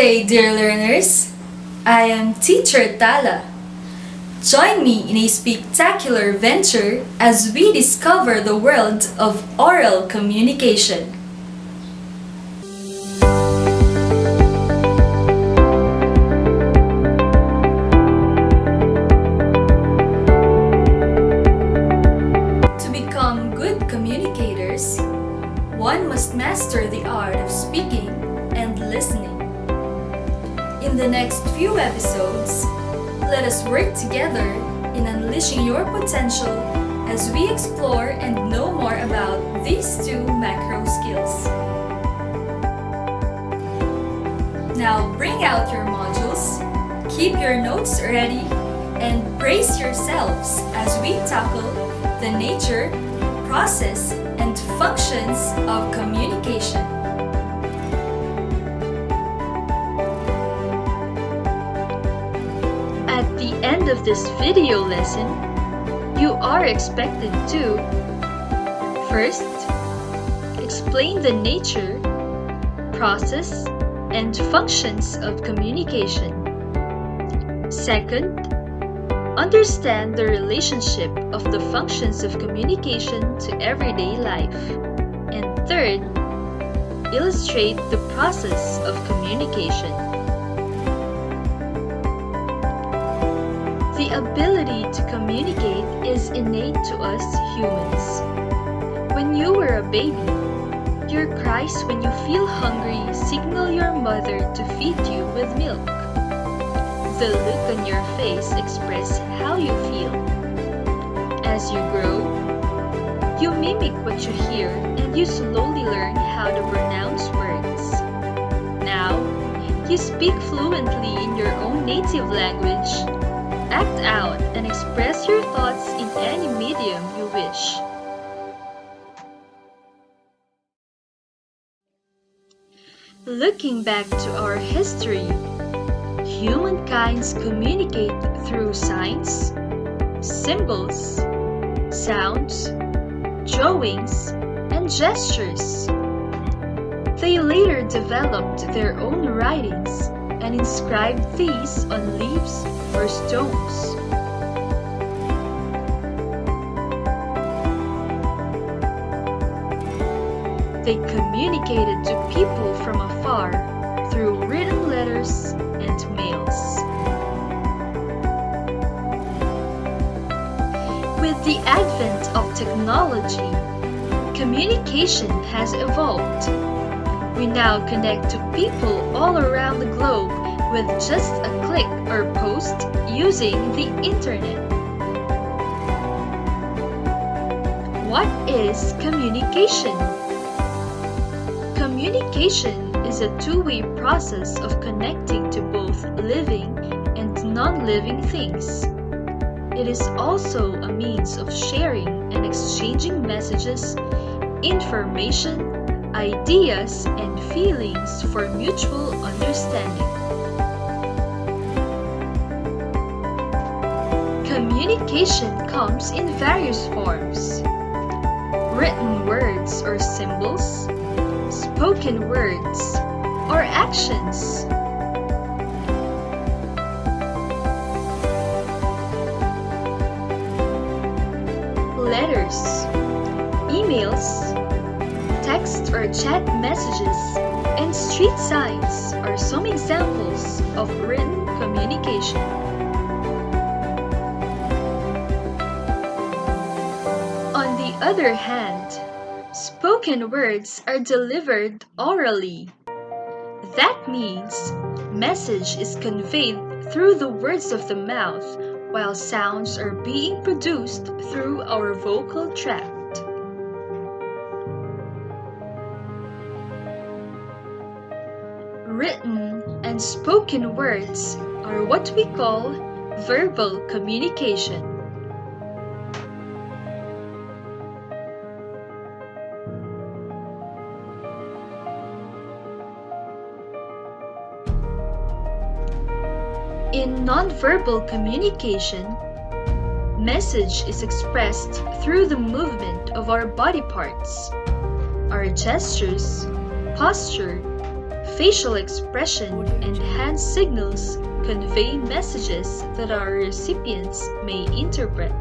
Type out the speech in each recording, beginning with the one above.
day, dear learners. I am Teacher Tala. Join me in a spectacular venture as we discover the world of oral communication. To become good communicators, one must master the art of speaking and listening. In the next few episodes, let us work together in unleashing your potential as we explore and know more about these two macro skills. Now bring out your modules, keep your notes ready, and brace yourselves as we tackle the nature, process, and functions of communication. At the end of this video lesson, you are expected to first, explain the nature, process, and functions of communication. Second, understand the relationship of the functions of communication to everyday life. And third, illustrate the process of communication. The ability to communicate is innate to us humans. When you were a baby, your cries when you feel hungry signal your mother to feed you with milk. The look on your face expresses how you feel. As you grow, you mimic what you hear and you slowly learn how to pronounce words. Now, you speak fluently in your own native language. Act out and express your thoughts in any medium you wish. Looking back to our history, humankind communicate through signs, symbols, sounds, drawings, and gestures. They later developed their own writings and inscribed these on leaves or stones. They communicated to people from afar through written letters and mails. With the advent of technology, communication has evolved. We now connect to people all around the globe with just a click or post using the internet. What is communication? Communication is a two-way process of connecting to both living and non-living things. It is also a means of sharing and exchanging messages, information, ideas, and feelings for mutual understanding. Communication comes in various forms: written words or symbols, spoken words, or actions. Letters, emails, text or chat messages, and street signs are some examples of written communication. On the other hand, spoken words are delivered orally. That means message is conveyed through the words of the mouth while sounds are being produced through our vocal tract. Written and spoken words are what we call verbal communication. In nonverbal communication, message is expressed through the movement of our body parts, our gestures, posture, facial expression and hand signals convey messages that our recipients may interpret.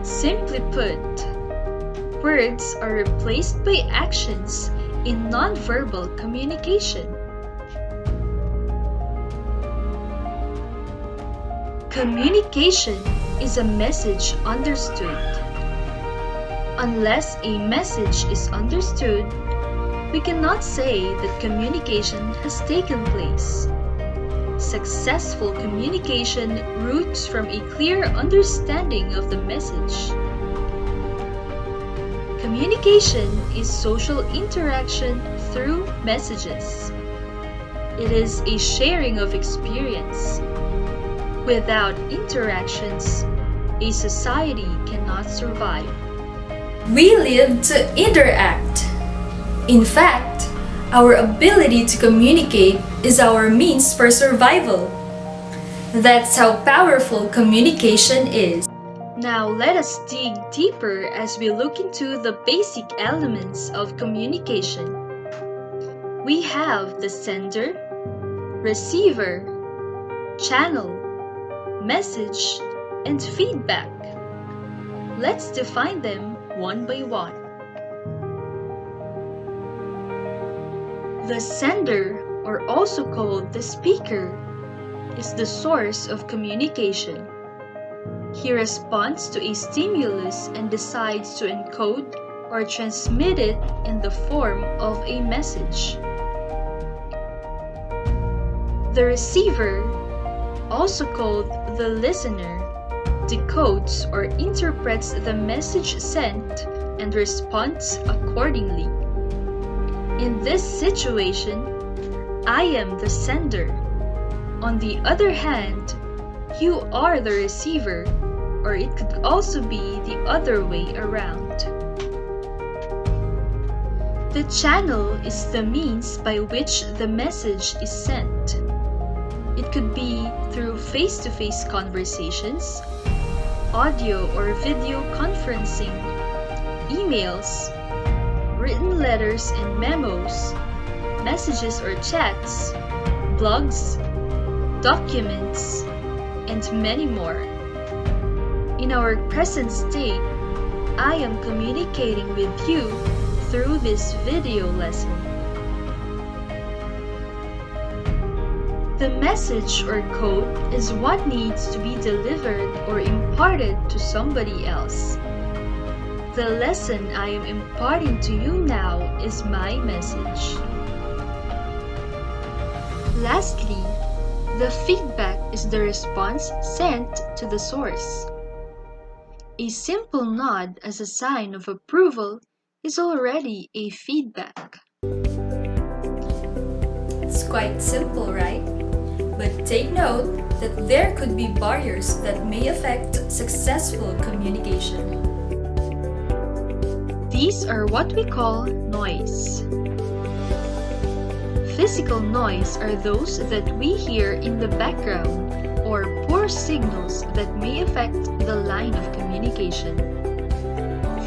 Simply put, words are replaced by actions in nonverbal communication. Communication is a message understood. Unless a message is understood, we cannot say that communication has taken place. Successful communication roots from a clear understanding of the message. Communication is social interaction through messages. It is a sharing of experience. Without interactions, a society cannot survive. We live to interact. In fact, our ability to communicate is our means for survival. That's how powerful communication is. Now let us dig deeper as we look into the basic elements of communication. We have the sender, receiver, channel, message, and feedback. Let's define them one by one. The sender, or also called the speaker, is the source of communication. He responds to a stimulus and decides to encode or transmit it in the form of a message. The receiver, also called the listener, decodes or interprets the message sent and responds accordingly. In this situation, I am the sender. On the other hand, you are the receiver, or it could also be the other way around. The channel is the means by which the message is sent. It could be through face-to-face conversations, audio or video conferencing, emails, written letters and memos, messages or chats, blogs, documents, and many more. In our present state, I am communicating with you through this video lesson. The message or code is what needs to be delivered or imparted to somebody else. The lesson I am imparting to you now is my message. Lastly, the feedback is the response sent to the source. A simple nod as a sign of approval is already a feedback. It's quite simple, right? But take note that there could be barriers that may affect successful communication. These are what we call noise. Physical noise are those that we hear in the background or poor signals that may affect the line of communication.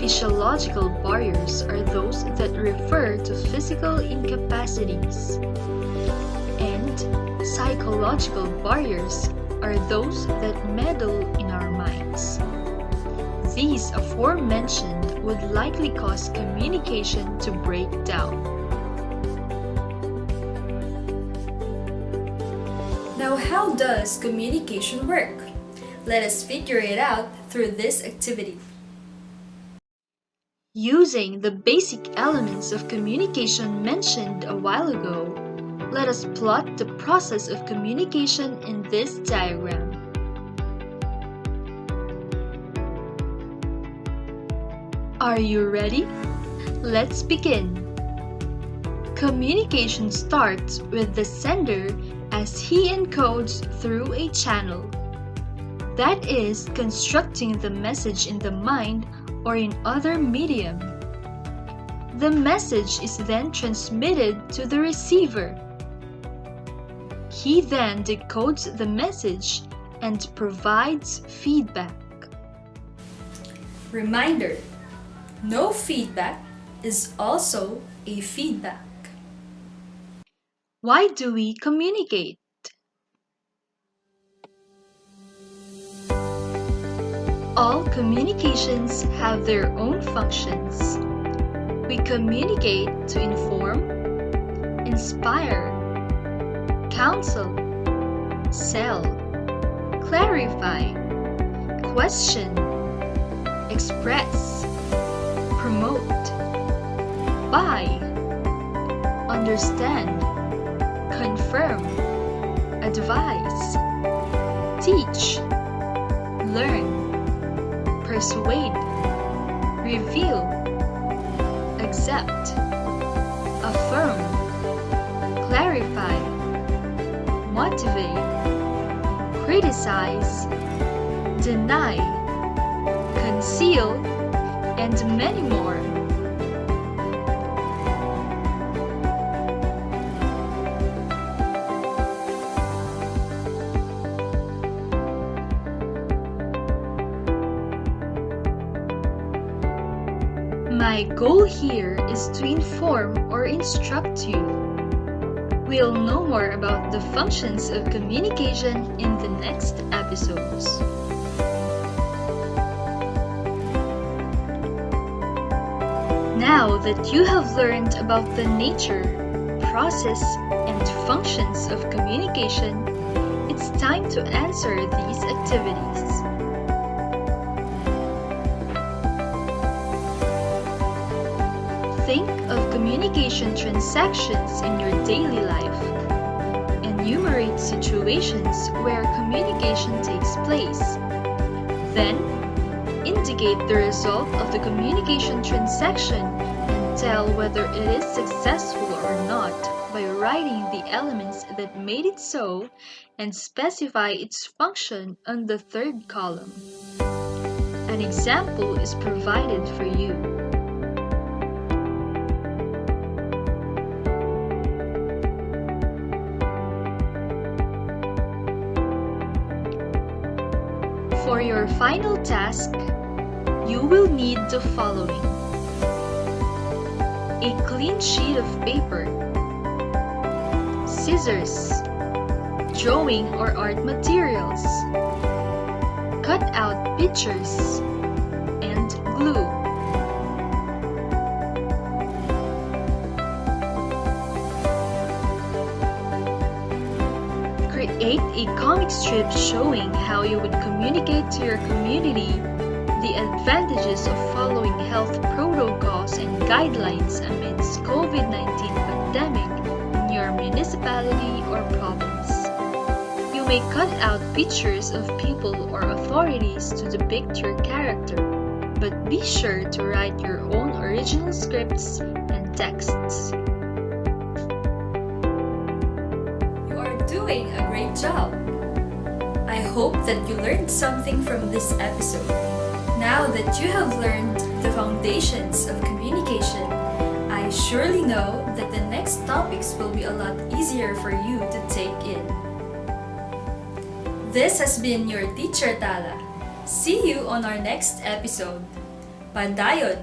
Physiological barriers are those that refer to physical incapacities. And psychological barriers are those that meddle in our minds. These aforementioned would likely cause communication to break down. Now, how does communication work? Let us figure it out through this activity. Using the basic elements of communication mentioned a while ago, let us plot the process of communication in this diagram. Are you ready? Let's begin. Communication starts with the sender as he encodes through a channel. That is, constructing the message in the mind or in other medium. The message is then transmitted to the receiver. He then decodes the message and provides feedback. Reminder: No feedback is also a feedback. Why do we communicate? All communications have their own functions. We communicate to inform, inspire, counsel, sell, clarify, question, express, promote, buy, understand, confirm, advise, teach, learn, persuade, reveal, accept, affirm, clarify, motivate, criticize, deny, conceal, and many more. My goal here is to inform or instruct you. We'll know more about the functions of communication in the next episodes. Now that you have learned about the nature, process, and functions of communication, it's time to answer these activities. Think of communication transactions in your daily life. Enumerate situations where communication takes place. Then, indicate the result of the communication transaction and tell whether it is successful or not by writing the elements that made it so and specify its function on the third column. An example is provided for you. For your final task, you will need the following: a clean sheet of paper, scissors, drawing or art materials, cut out pictures, and glue. Create a comic strip showing how you would communicate to your community the advantages of following health protocols and guidelines amidst COVID-19 pandemic in your municipality or province. You may cut out pictures of people or authorities to depict your character, but be sure to write your own original scripts and texts. Doing a great job! I hope that you learned something from this episode. Now that you have learned the foundations of communication, I surely know that the next topics will be a lot easier for you to take in. This has been your teacher Tala. See you on our next episode. Pandayon!